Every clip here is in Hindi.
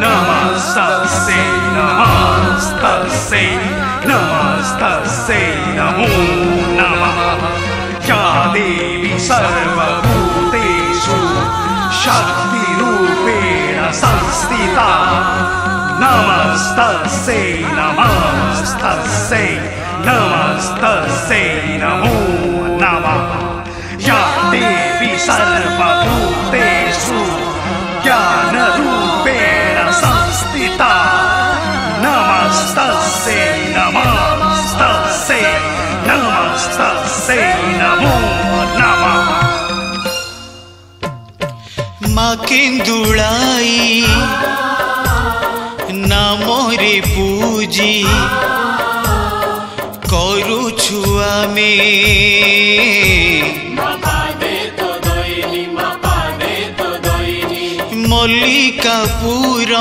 नमस्तस्यै नमस्तस्यै नमस्तस्यै नमो नमः या देवी सर्वभूतेषु शक्तिरूपेण संस्थिता नमस्तस्यै नमस्तस्यै नमस्तस्यै नमो नमः या देवी सर्वभूतेषु ज्ञानरूपेण संस्थिता नमस्तस्यै नमस्तस्यै नमस्तस्यै नमो नमः माँ केन्दुलाई नामरे पूजी करुछु आमे मल्लिकापुर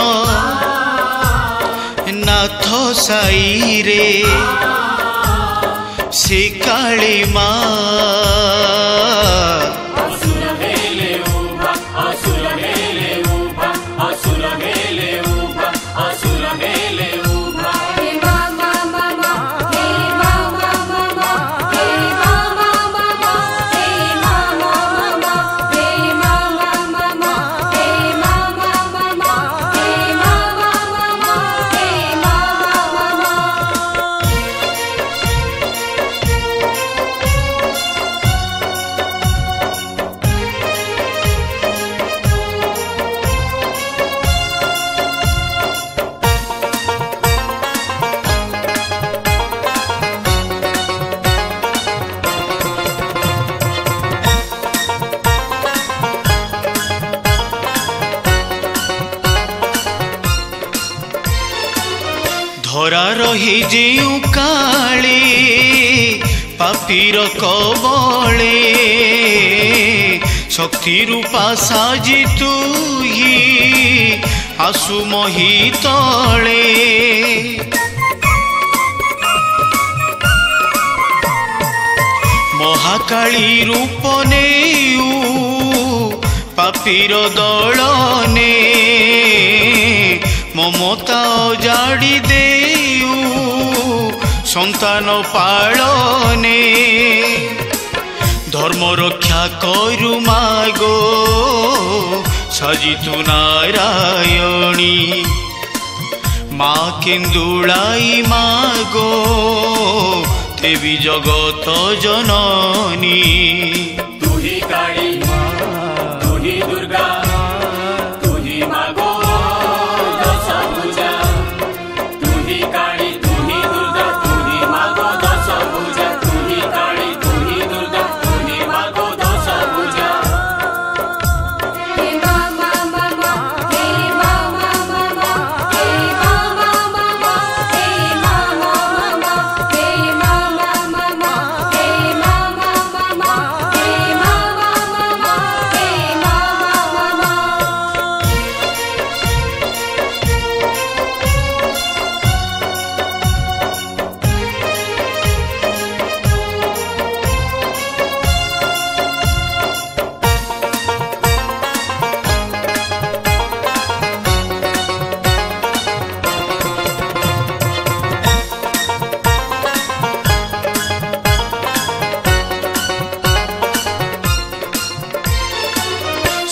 नाथ साई रे से काली माँ धरा रही जेउ काले पापीर कबले शक्ति रूपा साजी तू ही आसु मही तले महाकाली रूप नेउ पापीर दलने ममता जाड़ी देउ संतान पालने धर्म रक्षा करु मागो सजितु नारायणी माँ केन्दुलाई मागो देवी जगत जननी तू ही काली तू ही दुर्गा तू ही मागो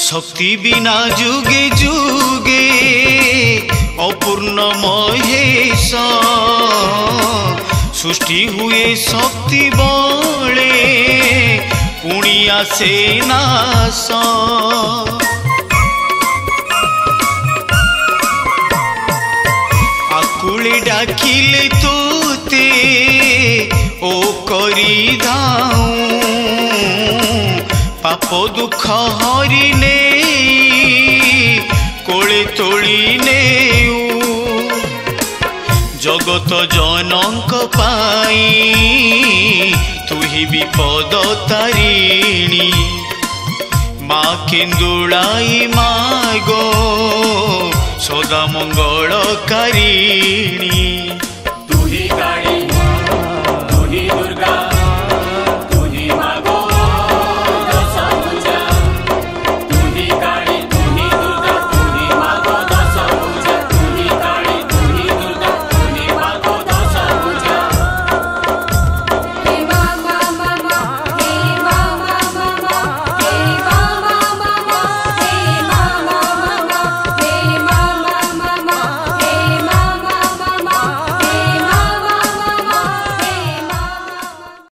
शक्ति बिना जुगे जुगे अपूर्ण महेश सृष्टि हुए शक्ति बले पुणिया से नाश आकुले डाकिले तोते ओ करी दाऊ पाप दुख हरिने कोले तोली नेउ जगत जनक पाई तू ही विपद तारिणी माँ केन्दुलाई मागो सदा मंगलकारिणी।